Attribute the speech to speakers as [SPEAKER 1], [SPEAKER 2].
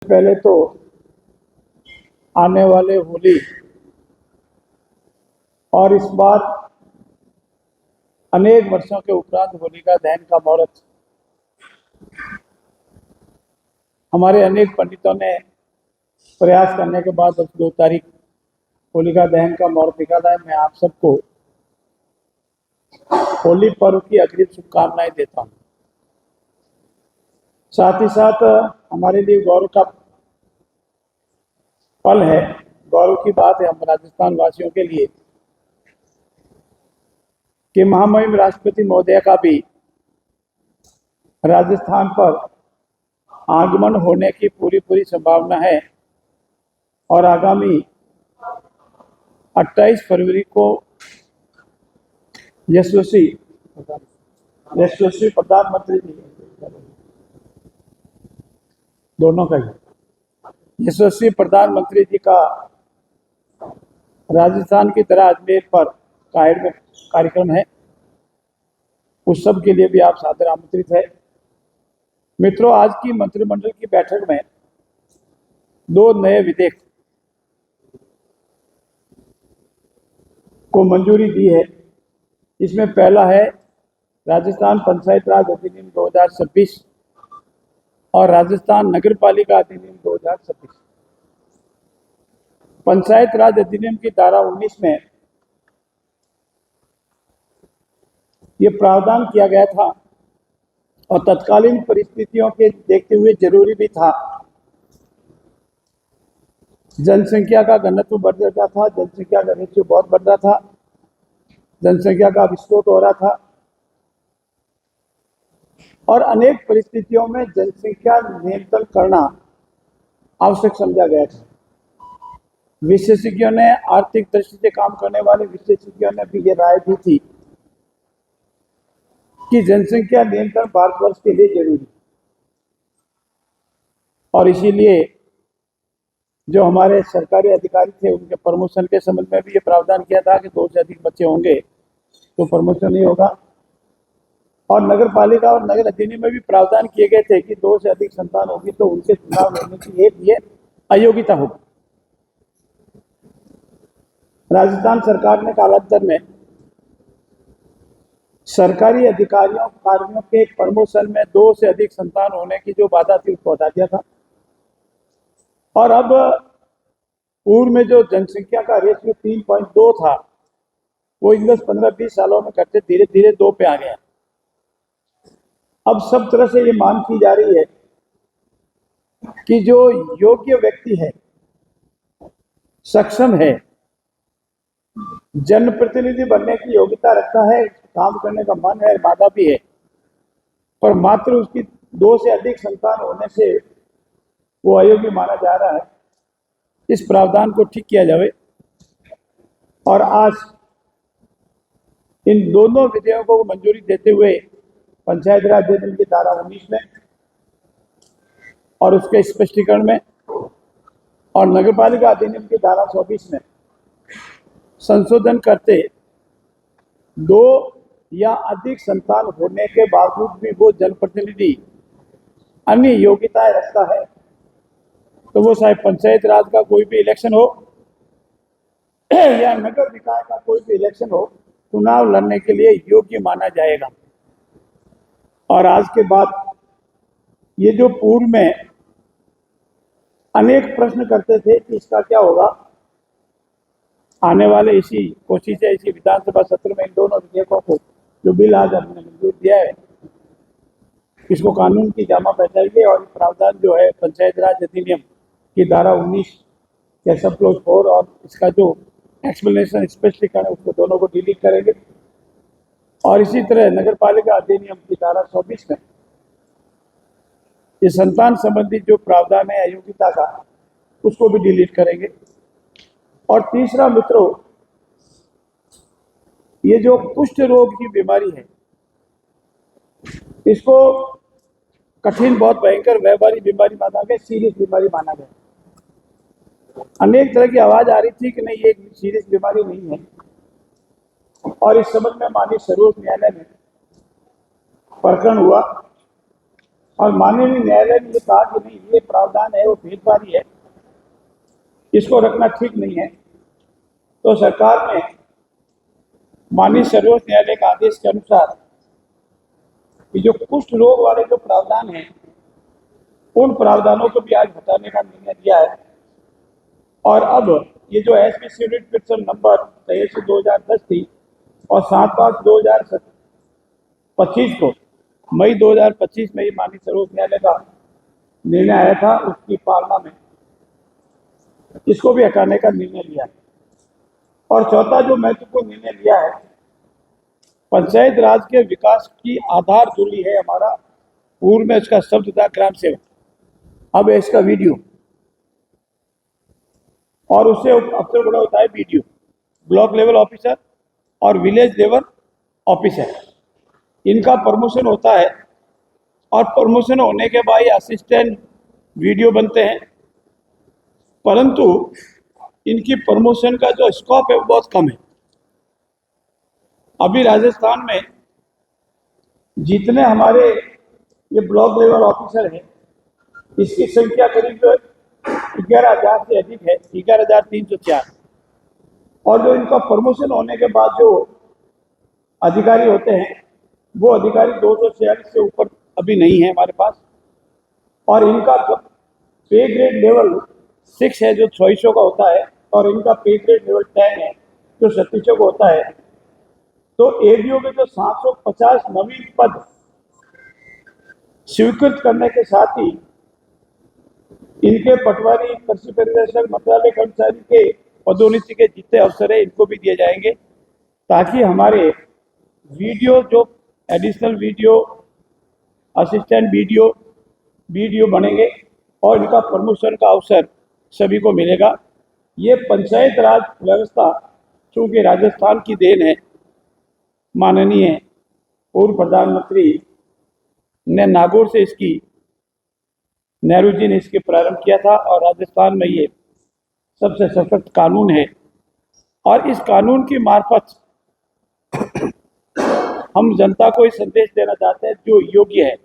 [SPEAKER 1] पहले तो आने वाले होली और इस बार अनेक वर्षों के उपरांत होलिका दहन का मुहूर्त हमारे अनेक पंडितों ने प्रयास करने के बाद 2 तारीख होलिका दहन का मुहूर्त निकाला है। मैं आप सबको होली पर्व की अग्रिम शुभकामनाएं देता हूं। साथ ही साथ हमारे लिए गौरव का पल है, गौरव की बात है हम राजस्थान वासियों के लिए कि महामहिम राष्ट्रपति महोदय का भी राजस्थान पर आगमन होने की पूरी संभावना है और आगामी 28 फरवरी को यशस्वी प्रधानमंत्री जी दोनों का ही यशस्वी प्रधानमंत्री जी का राजस्थान की तरह अजमेर पर कायड़ में कार्यक्रम है। उस सब के लिए भी आप सादर आमंत्रित है। मित्रों, आज की मंत्रिमंडल की बैठक में 2 नए विधेयक को मंजूरी दी है। इसमें पहला है राजस्थान पंचायत राज अधिनियम 2026 और राजस्थान नगरपालिका अधिनियम 2026। पंचायत राज अधिनियम की धारा 19 में ये प्रावधान किया गया था और तत्कालीन परिस्थितियों के देखते हुए जरूरी भी था। जनसंख्या का घनत्व बढ़ जाता था, जनसंख्या का रेशियो बहुत बढ़ रहा था, जनसंख्या का विस्फोट हो रहा था और अनेक परिस्थितियों में जनसंख्या नियंत्रण करना आवश्यक समझा गया था। विशेषज्ञों ने, आर्थिक दृष्टि से काम करने वाले विशेषज्ञों ने भी ये राय दी थी कि जनसंख्या नियंत्रण भारतवर्ष के लिए जरूरी और इसीलिए जो हमारे सरकारी अधिकारी थे उनके प्रमोशन के संबंध में भी ये प्रावधान किया था कि 2 से अधिक बच्चे होंगे तो प्रमोशन नहीं होगा। और नगर पालिका और नगर अधिनियम में भी प्रावधान किए गए थे कि 2 से अधिक संतान होगी तो उनके चुनाव लड़ने की ये अयोग्यता होगी। राजस्थान सरकार ने कालांतर में सरकारी अधिकारियों कार्मिकों के प्रमोशन में 2 से अधिक संतान होने की जो बाधा थी उसको हटा दिया था और अब पूर्व में जो जनसंख्या का रेशियो 3.2 था वो इन 10-15-20 सालों में करते धीरे धीरे 2 पे आ गया। अब सब तरह से ये मांग की जा रही है कि जो योग्य व्यक्ति है, सक्षम है, जनप्रतिनिधि बनने की योग्यता रखता है, काम करने का मन है, वादा भी है, पर मात्र उसकी 2 से अधिक संतान होने से वो अयोग्य माना जा रहा है। इस प्रावधान को ठीक किया जाए और आज इन दोनों विधेयकों को मंजूरी देते हुए पंचायत राज अधिनियम की धारा 19 में और उसके स्पष्टीकरण में और नगरपालिका अधिनियम की धारा 24 में संशोधन करते 2 या अधिक संतान होने के बावजूद भी वो जनप्रतिनिधि अन्य योग्यताएं रखता है तो वो चाहे पंचायत राज का कोई भी इलेक्शन हो या नगर निकाय का कोई भी इलेक्शन हो, चुनाव लड़ने के लिए योग्य माना जाएगा। और आज के बाद ये जो पूर्व में अनेक प्रश्न करते थे कि इसका क्या होगा, आने वाले इसी कोशिश है इसी विधानसभा सत्र में इन दोनों विधेयकों को जो बिल आज हमने मंजूर दिया है इसको कानून की जामा पहचाएंगे और प्रावधान जो है पंचायत राज अधिनियम की धारा 19 या सब क्लोज 4 और इसका जो एक्सप्लेनेशन स्पष्टीकरण है उसको दोनों को डिलीट करेंगे और इसी तरह नगरपालिका अधिनियम की धारा 24 में ये संतान संबंधी जो प्रावधान है अयोग्यता का उसको भी डिलीट करेंगे। और तीसरा मित्रों, ये जो कुष्ठ रोग की बीमारी है इसको कठिन, बहुत भयंकर व्यावहारिक बीमारी माना गया, सीरियस बीमारी माना गया। अनेक तरह की आवाज आ रही थी कि नहीं ये सीरियस बीमारी नहीं है और इस संबंध में माननीय सर्वोच्च न्यायालय में प्रकरण हुआ और माननीय न्यायालय ने ये कहा कि नहीं, ये प्रावधान है वो भेदभावी है, इसको रखना ठीक नहीं है। तो सरकार ने माननीय सर्वोच्च न्यायालय के आदेश के अनुसार कि जो कुष्ठ रोग वाले जो प्रावधान हैं उन प्रावधानों को भी आज हटाने का निर्णय लिया है। और अब ये जो एसपीसी यूनिट पिटिशन नंबर 23/2010 थी और 7/5/2025 को मई 2025 में ये माननीय सर्वोच्च न्यायालय का निर्णय आया था, उसकी पालना में इसको भी हटाने का निर्णय लिया है। और चौथा जो महत्वपूर्ण निर्णय लिया है, पंचायत राज के विकास की आधार जुड़ी है हमारा, पूर्व में इसका शब्द था ग्राम सेवक, अब है इसका वीडियो, और उससे अफसर बड़ा होता है बीडीओ, ब्लॉक लेवल ऑफिसर और विलेज लेवल ऑफिसर। इनका प्रमोशन होता है और प्रमोशन होने के बाद असिस्टेंट वीडियो बनते हैं, परंतु इनकी प्रमोशन का जो स्कोप है वो बहुत कम है। अभी राजस्थान में जितने हमारे ये ब्लॉक लेवल ऑफिसर हैं, इसकी संख्या करीब 11,000 से अधिक है, 11,304। और जो इनका प्रमोशन होने के बाद जो अधिकारी होते हैं वो अधिकारी 246 से ऊपर अभी नहीं है हमारे पास। और इनका पे ग्रेड लेवल 6 है जो 2600 का होता है, और इनका पे ग्रेड लेवल 10 है जो 3700 का होता है। तो एडीओ के जो 750 नवीन पद स्वीकृत करने के साथ ही इनके पटवारी, कृषि परिदर्शक, मंत्रालय कर्मचारी के पदोन्नति के जितने अवसर है इनको भी दिए जाएंगे, ताकि हमारे वीडियो जो एडिशनल वीडियो, असिस्टेंट वीडियो बनेंगे और इनका प्रमोशन का अवसर सभी को मिलेगा। ये पंचायत राज व्यवस्था चूँकि राजस्थान की देन है, माननीय पूर्व प्रधानमंत्री ने नागौर से इसकी, नेहरू जी ने इसके प्रारंभ किया था, और राजस्थान में ये सबसे सशक्त कानून है। और इस कानून की मार्फत हम जनता को ये संदेश देना चाहते हैं, जो योग्य है